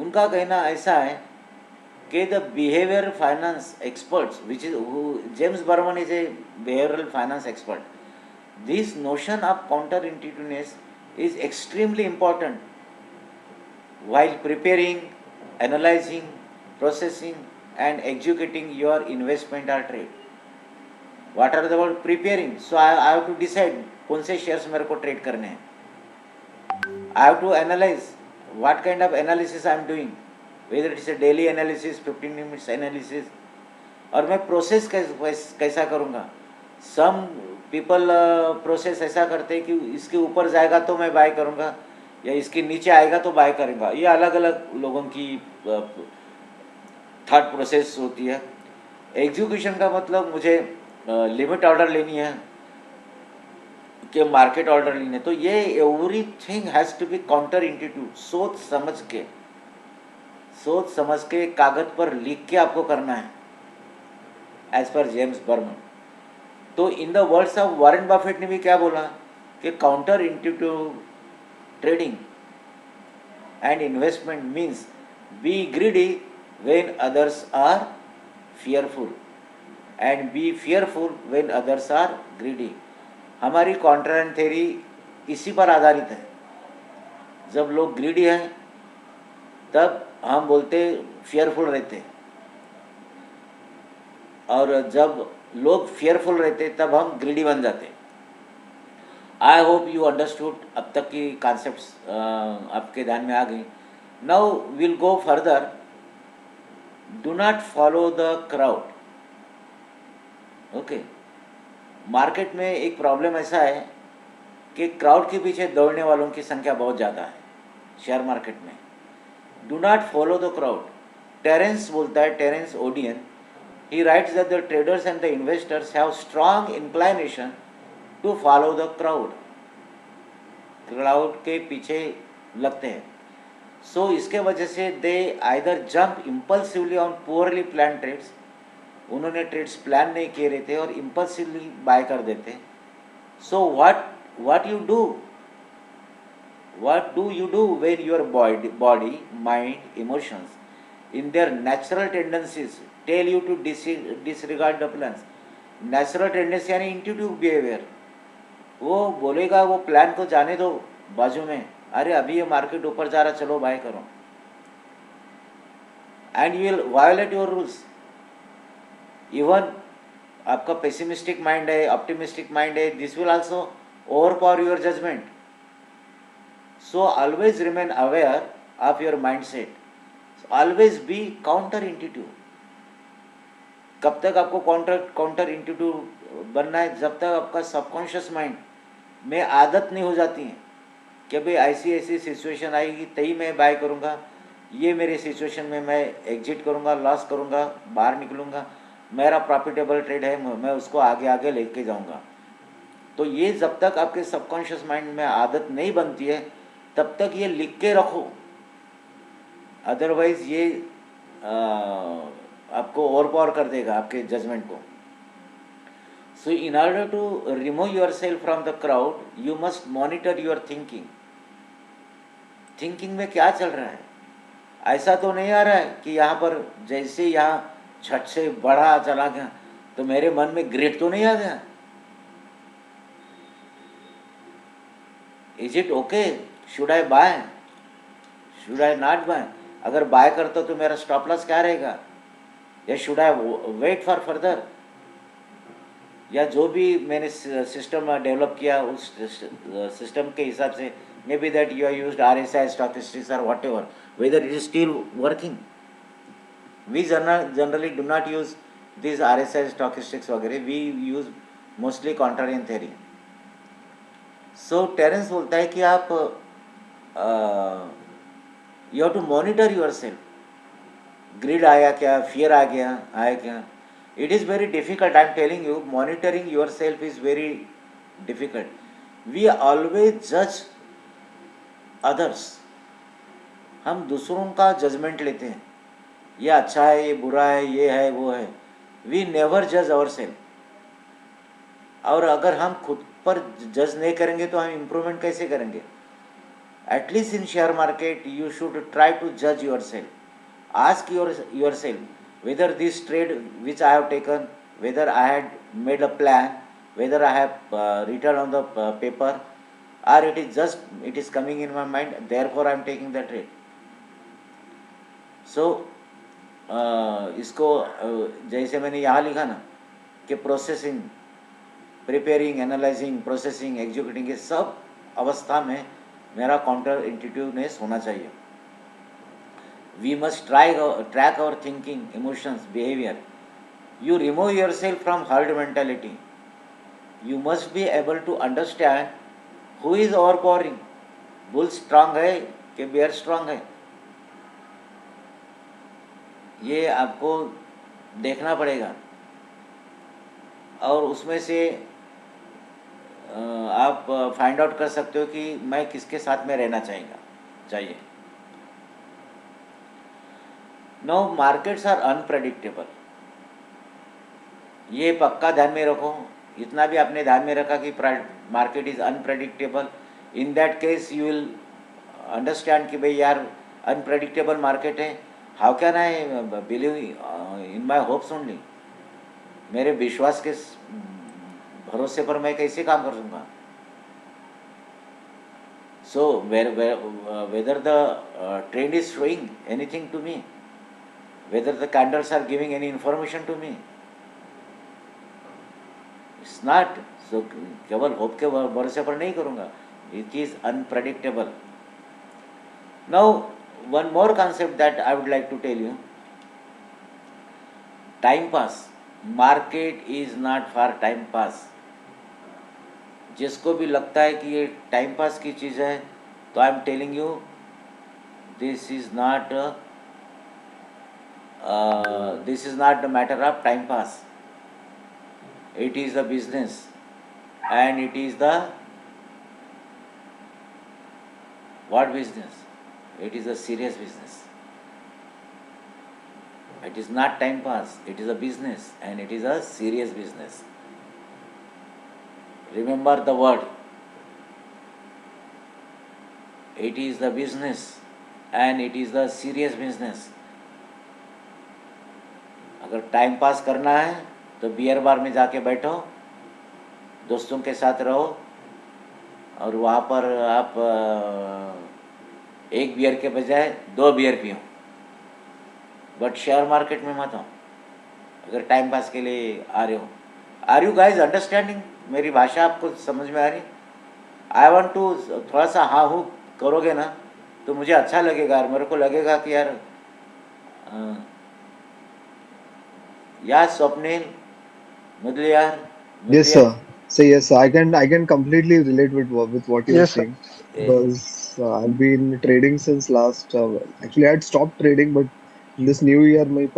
उनका कहना ऐसा है कि the behaviour finance experts which is James Berman is a behavioural finance expert. This notion of counter intuitiveness is extremely important while preparing, analyzing, processing and executing your investment or trade. What are the word preparing? So I have to decide कौन से shares मेरे को trade करने हैं. I have to analyze what kind of analysis I am doing, whether it is a daily analysis, 15 minutes analysis, और मैं process कैसा करूँगा. सम पीपल प्रोसेस ऐसा करते हैं कि इसके ऊपर जाएगा तो मैं बाय करूँगा या इसके नीचे आएगा तो बाय करूँगा. ये अलग अलग लोगों की थॉट प्रोसेस होती है. एग्जीक्यूशन का मतलब मुझे लिमिट ऑर्डर लेनी है कि मार्केट ऑर्डर लेनी है, तो ये everything has to be counterintuitive. सोच समझ के कागज पर लिख के आपको करना है एज पर जेम्स बर्मन. तो in the words of Warren Buffett ने भी क्या बोला कि counterintuitive trading and investment means be greedy when others are fearful and be fearful when others are greedy. हमारी कॉन्ट्रैक्ट थ्योरी इसी पर आधारित है. जब लोग ग्रीडी हैं तब हम बोलते फियरफुल रहते, और जब लोग फियरफुल रहते तब हम ग्रीडी बन जाते. I hope you understood. अब तक की कॉन्सेप्ट्स आपके ध्यान में आ गई. Now will go further. Do not follow the crowd. Okay. Market में एक प्रॉब्लम ऐसा है कि क्राउड के पीछे दौड़ने वालों की संख्या बहुत ज़्यादा है शेयर मार्केट में. Do not follow the crowd. Terence बोलता है, Terence Odean, he writes that the traders and the investors have strong inclination to follow the crowd. Crowd के पीछे लगते हैं. सो इसके वजह से they either jump impulsively on poorly plan trades. उन्होंने ट्रेड्स प्लान नहीं किए रहते और इम्पल्सिवली बाय कर देते. So what do you do when your body, mind, emotions in their natural tendencies tell you to disregard the plans. Natural tendency यानी intuitive behaviour. वो बोलेगा वो प्लान को जाने दो बाजू में, अरे अभी ये मार्केट ऊपर जा रहा, चलो बाय करो. And you will violate your rules. Even आपका पेसिमिस्टिक माइंड है, ऑप्टिमिस्टिक माइंड है, this will also overpower your judgement. So always remain aware of your mindset. Always be counterintuitive. कब तक आपको counter intuitive बनना है? जब तक आपका सबकॉन्शियस माइंड में आदत नहीं हो जाती है कि भाई ऐसी सिचुएशन आएगी तभी मैं बाय करूँगा, ये मेरे सिचुएशन में मैं एग्जिट करूँगा, लॉस करूँगा, बाहर निकलूँगा, मेरा प्रॉफिटेबल ट्रेड है, मैं उसको आगे लेके जाऊँगा. तो ये जब तक आपके सबकॉन्शियस माइंड में आदत नहीं बनती है तब तक ये लिख के रखो, अदरवाइज ये आपको ओवरपावर कर देगा आपके जजमेंट को. So in order to remove yourself from the crowd you must monitor your thinking. Thinking में क्या चल रहा है? ऐसा तो नहीं आ रहा है कि यहाँ पर जैसे यहाँ छठ से बढ़ा चला गया तो मेरे मन में ग्रेड तो नहीं आ गया. Is it okay? Should I buy, should I not buy? अगर बाय करता तो मेरा स्टॉप लॉस क्या रहेगा, या should I wait for further? या जो भी मैंने सिस्टम डेवलप किया उस सिस्टम के हिसाब से, maybe that you are used RSI stochastics और whatever, whether it is still working. We generally do not use this RSI stochastics वगैरह, we use mostly contrarian theory. So Terence बोलता है कि आप you have to monitor yourself. Greed आया क्या, fear आ गया, आया क्या? It is very difficult. I am telling you, monitoring yourself is very difficult. We always जज अदर्स. हम दूसरों का जजमेंट लेते हैं, ये अच्छा है, ये बुरा है, ये है, वो है. वी नेवर जज आवर सेल्फ. और अगर हम खुद पर जज नहीं करेंगे तो हम इम्प्रूवमेंट कैसे करेंगे? At least in share market, you should try to judge yourself. Ask yourself whether this trade which I have taken, whether I had made a plan, whether I have written on the paper, or it is coming in my mind, therefore I am taking the trade. सो इसको जैसे मैंने यहाँ लिखा ना कि processing, preparing, analysing, processing, executing, ये सब अवस्था में मेरा काउंटर इंट्यूटिवनेस होना चाहिए. We must track our thinking, emotions, behaviour. You remove yourself from herd mentality. You must be able to understand who is overpowering. Bull strong है कि bear strong है, ये आपको देखना पड़ेगा. और उसमें से आप फाइंड आउट कर सकते हो कि मैं किसके साथ में रहना चाहिए. No, markets are unpredictable. ये पक्का ध्यान में रखो. इतना भी आपने ध्यान में रखा कि market is unpredictable, in that case you will understand कि भाई यार अनप्रेडिक्टेबल मार्केट है. How can I believe in my hopes only. मेरे विश्वास के भरोसे पर मैं कैसे काम कर दूंगा. So whether the trend is showing anything to me, whether the candles are giving any information to me, it's not. So केवल होप के भरोसे पर नहीं करूंगा. It is unpredictable. Now one more concept that I would like to tell you. Time pass. Market is not for time pass. जिसको भी लगता है कि ये टाइम पास की चीज़ है, तो आई am telling you this is not the matter of time pass. It is the business and it is the what business. It is a serious business. It is not time pass. It is a business and it is a serious business. Remember the word. It is the business and it is the serious business. अगर time pass करना है तो beer bar में जाके बैठो, दोस्तों के साथ रहो और वहाँ पर आप एक बियर के बजाय 2 बियर पियो. बट शेयर मार्केट में मत हो अगर टाइम पास के लिए आ रहे हो. Are you guys understanding? मेरी भाषा आपको समझ में आ रही? आई वॉन्ट टू थोड़ा सा हाँ हूँ करोगे ना तो मुझे अच्छा लगेगा और मेरे को लगेगा कि यार Swapnil, Mudaliar. Yes, sir. So yes, I can completely relate with what you're Yes, sir. saying because I've been trading since last. Actually, I had stopped trading, but in this new year, I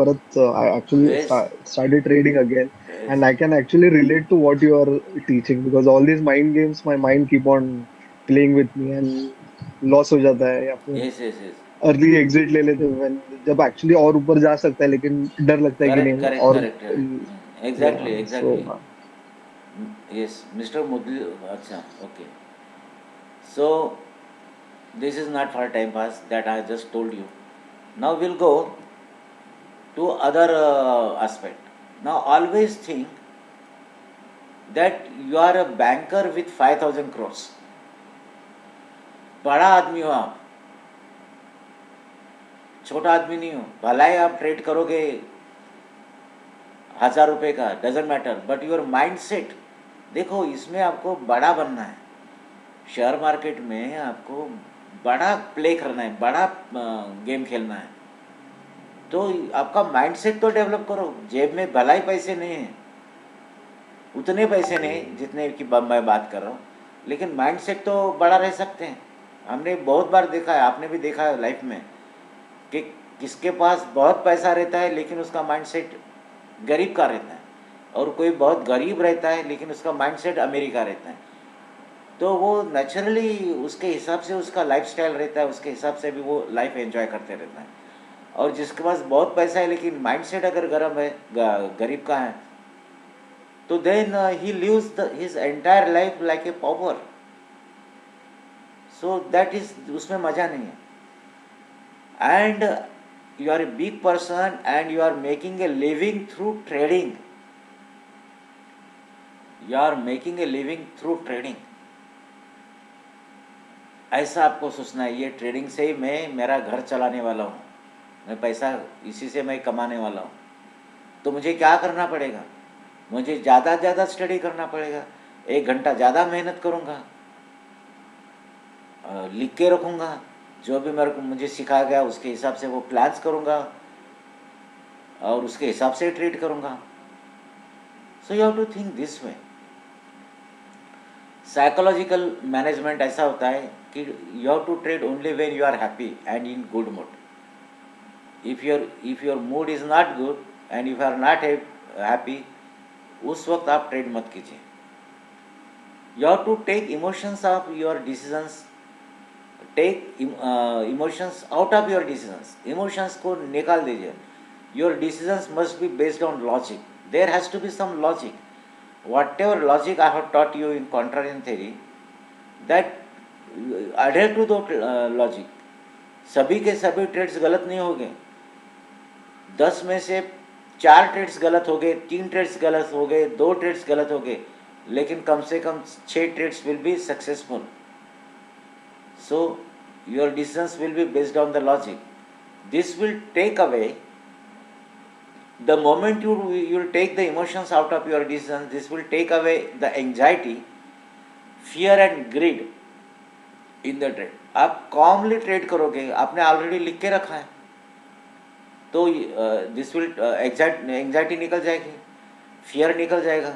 actually Yes, started trading again, yes, and I can actually relate to what you are teaching because all these mind games, my mind keep on playing with me and loss हो जाता है या फिर yes, yes, yes. Early exit ले लेते हैं जब actually और ऊपर जा सकता है लेकिन डर लगता है कि Correct, नहीं correct, और correct, correct. Exactly, so exactly. Yes, Mr. Mudli. Acha, okay. So this is not for time pass that I just told you. Now we'll go to other aspect. Now always think that you are a banker with 5,000 crores. बड़ा आदमी हो आप, छोटा आदमी नहीं हो. भलाई आप ट्रेड करोगे 1,000 रुपये का, doesn't matter, but your mind set देखो, इसमें आपको बड़ा बनना है. शेयर मार्केट में आपको बड़ा प्ले करना है, बड़ा गेम खेलना है. तो आपका माइंडसेट तो डेवलप करो. जेब में भलाई पैसे नहीं है, उतने पैसे नहीं जितने की मैं बात कर रहा हूँ, लेकिन माइंडसेट तो बड़ा रह सकते हैं. हमने बहुत बार देखा है, आपने भी देखा है लाइफ में कि किसके पास बहुत पैसा रहता है लेकिन उसका माइंडसेट गरीब का रहता है, और कोई बहुत गरीब रहता है लेकिन उसका माइंडसेट अमीर का रहता है. तो वो नेचुरली उसके हिसाब से उसका लाइफस्टाइल रहता है, उसके हिसाब से भी वो लाइफ एंजॉय करते रहता है. और जिसके पास बहुत पैसा है लेकिन माइंडसेट अगर गरम है, गरीब का है, तो then he lives his entire life like a pauper. So that is, उसमें मजा नहीं है. And you are a big person and you are making a living through trading. You are making a living through trading. ऐसा आपको सोचना है, ये trading से ही मैं मेरा घर चलाने वाला हूँ, मैं पैसा इसी से मैं कमाने वाला हूँ. तो मुझे क्या करना पड़ेगा? मुझे ज़्यादा ज़्यादा स्टडी करना पड़ेगा, 1 घंटा ज़्यादा मेहनत करूँगा, लिख के रखूँगा, जो भी मेरे को मुझे सिखाया गया उसके हिसाब से वो प्लान्स करूँगा और उसके हिसाब से ट्रेड करूँगा. So you have to think this way. Psychological management ऐसा होता है कि you have to trade only when you are happy and in good mood. If your mood is not good and if you are not happy, उस वक्त आप trade मत कीजिए. You have to take emotions off your decisions, take emotions out of your decisions. Emotions को निकाल दीजिए. Your decisions must B based on logic. There has to be some logic. Whatever logic I have taught you in contrarian theory, that adhere to the logic. सभी के सभी trades गलत नहीं हो गए. 10 में से 4 ट्रेड्स गलत हो गए, 3 ट्रेड्स गलत हो गए, 2 ट्रेड्स गलत हो गए, लेकिन कम से कम 6 trades will be successful. So your decisions will be based on the logic. This will take away. The moment you will take the emotions out of your decisions, this will take away the anxiety, fear and greed in the trade. आप calmly trade करोगे, आपने already लिख के रखा है, तो this will anxiety निकल जाएगी, फियर निकल जाएगा,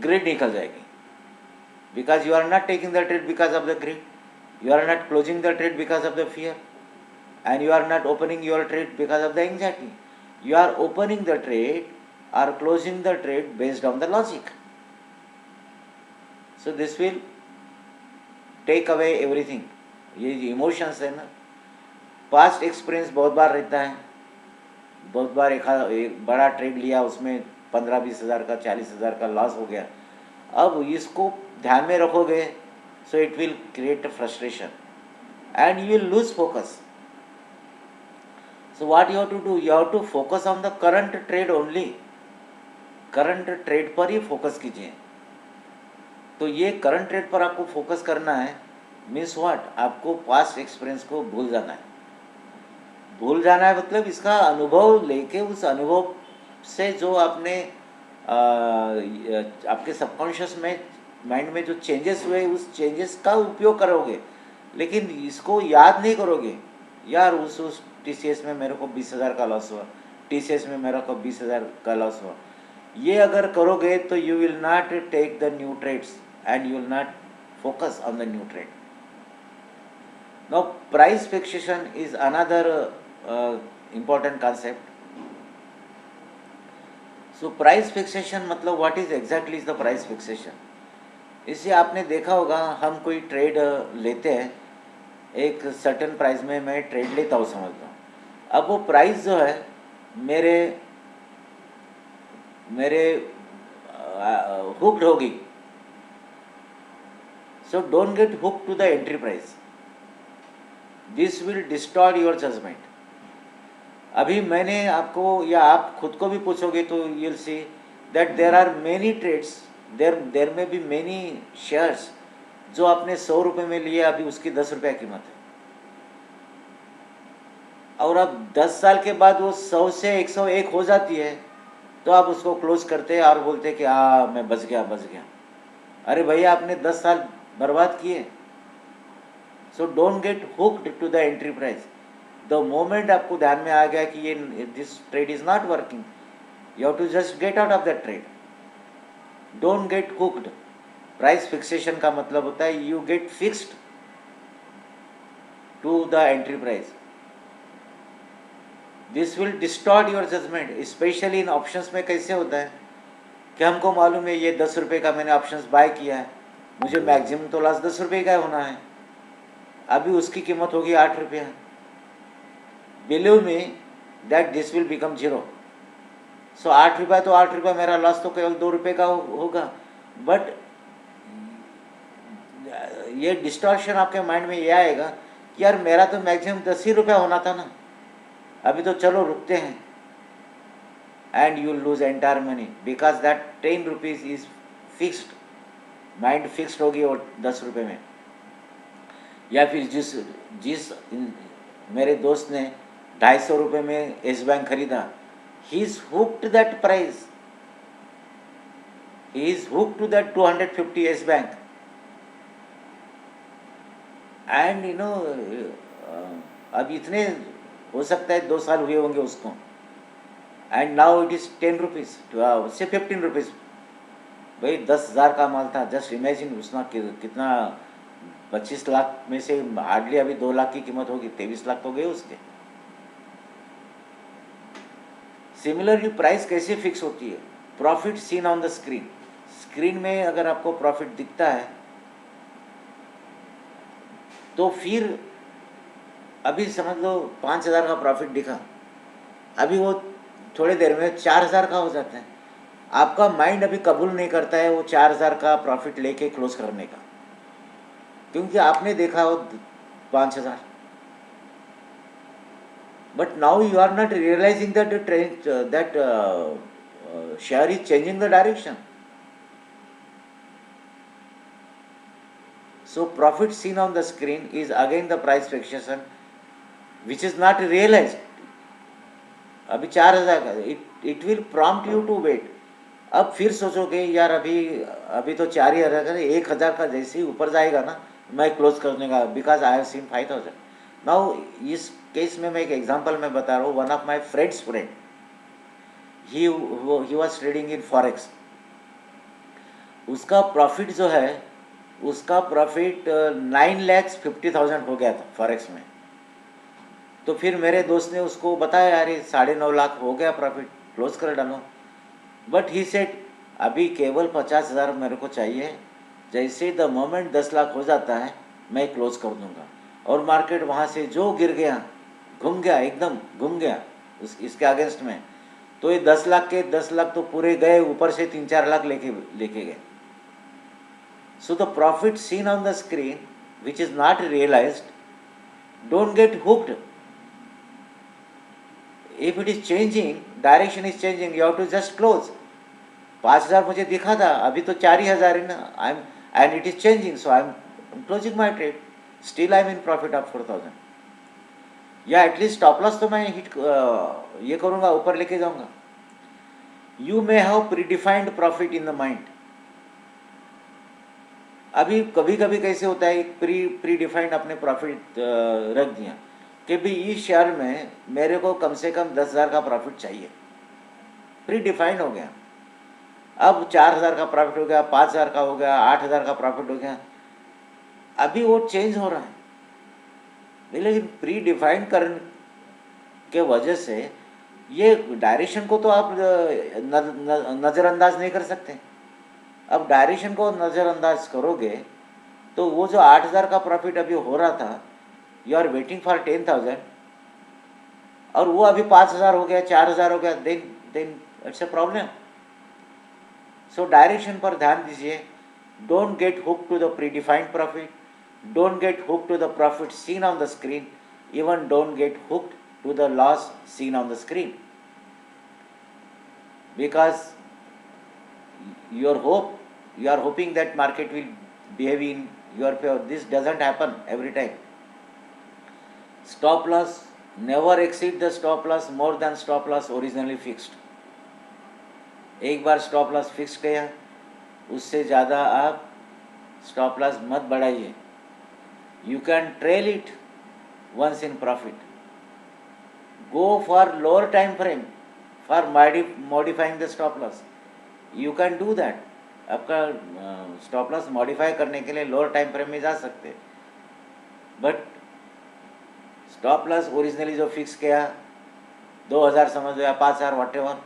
ग्रीड निकल जाएगी. Because you are not taking the trade because of the greed, you are not closing the trade because of the fear, and you are not opening your trade because of the anxiety. You are opening the trade or closing the trade based on the logic. So this will take away everything. ये emotions है ना, past experience बहुत बार रहता है. बहुत बार एक बड़ा trade लिया, उसमें 15-20 हज़ार का 40 हज़ार का लॉस हो गया. अब इसको ध्यान में रखोगे, so it will create a frustration and you will lose focus. So what you have to do? You have to focus on the current trade only. Current trade पर ही फोकस कीजिए. तो ये करंट ट्रेड पर आपको focus करना है. Means what? आपको past experience को भूल जाना है. भूल जाना है मतलब इसका अनुभव लेके, उस अनुभव से जो आपने आपके सबकॉन्शियस में माइंड में जो चेंजेस हुए, उस चेंजेस का उपयोग करोगे. लेकिन इसको याद नहीं करोगे, यार उस TCS में मेरे को 20,000 का लॉस हुआ, TCS में मेरे को 20,000 का लॉस हुआ. ये अगर करोगे तो you will not take the new trades and you will not focus on the new trade. Now price fixation is another important concept. So price fixation मतलब what is exactly is the price fixation. इसे आपने देखा होगा, हम कोई trade लेते हैं, एक सर्टेन प्राइस में मैं ट्रेड लेता हूँ, समझता हूँ. अब वो प्राइस जो है मेरे हुक्ड होगी. So don't get hook to the entry price. This will distort your judgement. अभी मैंने आपको या आप खुद को भी पूछोगे तो you will see that there are many trades, there में बी मेनी शेयर्स जो आपने 100 रुपये में लिए, अभी उसकी 10 रुपये कीमत है. और अब 10 साल के बाद वो 100 से 101 हो जाती है, तो आप उसको क्लोज करते हैं और बोलते हैं कि मैं बच गया. अरे भैया, आपने 10 साल बर्बाद किए. So don't get hooked to the entry price. The moment आपको ध्यान में आ गया कि ये this trade is not working, you have to just get out of that trade. Don't get hooked. Price fixation का मतलब होता है you get fixed to the entry price. This will distort your judgement. Especially in options में कैसे होता है कि हमको मालूम है ये 10 रुपये का मैंने ऑप्शंस बाय किया है, मुझे मैक्सिमम तो लॉस 10 रुपये का होना है. अभी उसकी कीमत होगी 8 रुपया. Believe me that this will become 0. सो 8 रुपया तो 8 रुपया, मेरा लॉस तो केवल 2 रुपये का होगा. बट ये डिस्टॉर्शन आपके माइंड में ये आएगा कि यार मेरा तो मैक्सिमम 10 ही रुपया होना था ना, अभी तो चलो रुकते हैं, and you lose entire money because that 10 rupees is fixed, mind fixed होगी वो 10 रुपये में। या फिर जिस जिस मेरे दोस्त ने 250 रुपये में एस बैंक खरीदा, he is hooked that price, he is hooked to that 250 S bank, and अब इतने हो सकता है 2 साल हुए होंगे उसको, and now it is 10 rupees से 15 रुपीज। भाई 10,000 का माल था, जस्ट इमेजिन उसना कितना, 25 लाख में से हार्डली अभी 2 लाख की कीमत होगी, 23 लाख तो गए उसके। सिमिलरली प्राइस कैसे फिक्स होती है? Profit seen on the screen, screen में अगर आपको प्रॉफिट दिखता है तो फिर अभी समझ लो 5,000 का प्रॉफिट दिखा, अभी वो थोड़ी देर में 4,000 का हो जाता है। आपका माइंड अभी कबूल नहीं करता है वो 4,000 का प्रॉफिट लेके क्लोज करने का, क्योंकि आपने देखा वो 5,000। But now you are not realising that trend, that share is changing the direction. So profit seen on the screen is again the price fixation which is not realized. अभी 4,000 का, it will prompt you to wait. अब फिर सोचोगे यार अभी तो 4,000 का, 1,000 का जैसे ही ऊपर जाएगा ना मैं क्लोज करने का, because I have seen 5,000। Now इस केस में मैं एक एग्जांपल में बता रहा हूँ, one of my friends friend, he was trading in forex. उसका प्रॉफिट जो है, उसका प्रॉफिट 9,50,000 हो गया था फॉरेक्स में। तो फिर मेरे दोस्त ने उसको बताया यार ये 9.5 लाख हो गया प्रॉफिट, क्लोज कर डालो। बट ही सेड अभी केवल 50,000 मेरे को चाहिए, जैसे द मोमेंट 10 लाख हो जाता है मैं क्लोज कर दूंगा। और मार्केट वहाँ से जो गिर गया, घूम गया, एकदम घूम गया इसके अगेंस्ट में, तो ये 10 लाख के 10 लाख तो पूरे गए, ऊपर से 3-4 लाख लेके गए। So the profit seen on the screen, which is not realized, don't get hooked. If it is changing, direction is changing, you have to just close. 5,000 मुझे दिखा था, अभी तो 4,000 है ना, and it is changing, so I'm closing my trade. Still I'm in profit of 4,000. या at least stop loss तो मैं हिट ये करूँगा, ऊपर लेके जाऊँगा। You may have predefined profit in the mind. अभी कभी कभी कैसे होता है, प्री डिफाइंड अपने प्रॉफिट रख दिया कि भी इस शेयर में मेरे को कम से कम 10,000 का प्रॉफिट चाहिए, प्री डिफाइंड हो गया। अब 4,000 का प्रॉफिट हो गया, 5,000 का हो गया, 8,000 का प्रॉफिट हो गया, अभी वो चेंज हो रहा है। लेकिन प्री डिफाइंड करने के वजह से ये डायरेक्शन को तो आप नज़रअंदाज नहीं कर सकते। अब डायरेक्शन को नज़रअंदाज करोगे तो वो जो 8,000 का प्रॉफिट अभी हो रहा था, यू आर वेटिंग फॉर 10,000, और वो अभी 5,000 हो गया, 4,000 हो गया, then it's a problem. So direction पर ध्यान दीजिए। Don't get hook to the predefined profit, don't get hook to the profit seen on the screen, even don't get hooked to the loss seen on the screen, because you are hoping that market will behave in your favor. This doesn't happen every time. Stop loss, never exceed the stop loss more than stop loss originally fixed. एक बार stop loss fix किया, उससे ज़्यादा आप stop loss मत बढ़ाइए। You can trail it once in profit, go for lower time frame for modifying the stop loss, you can do that. आपका stop loss modify करने के लिए लोअर टाइम फ्रेम में जा सकते, बट स्टॉप लॉस ओरिजिनली जो fix किया 2,000 समझ लो या 5,000 वॉट एवर,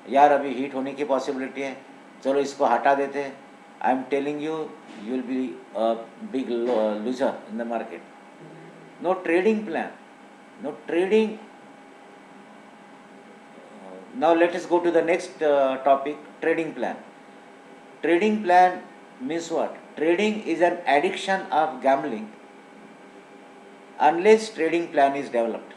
यार अभी हीट होने की पॉसिबिलिटी है, चलो इसको हटा देते हैं। I am telling you, you will be a big loser in the market. No trading plan, no trading. Now let us go to the next topic, trading plan. Trading plan means what? trading is an addiction of gambling unless trading plan is developed.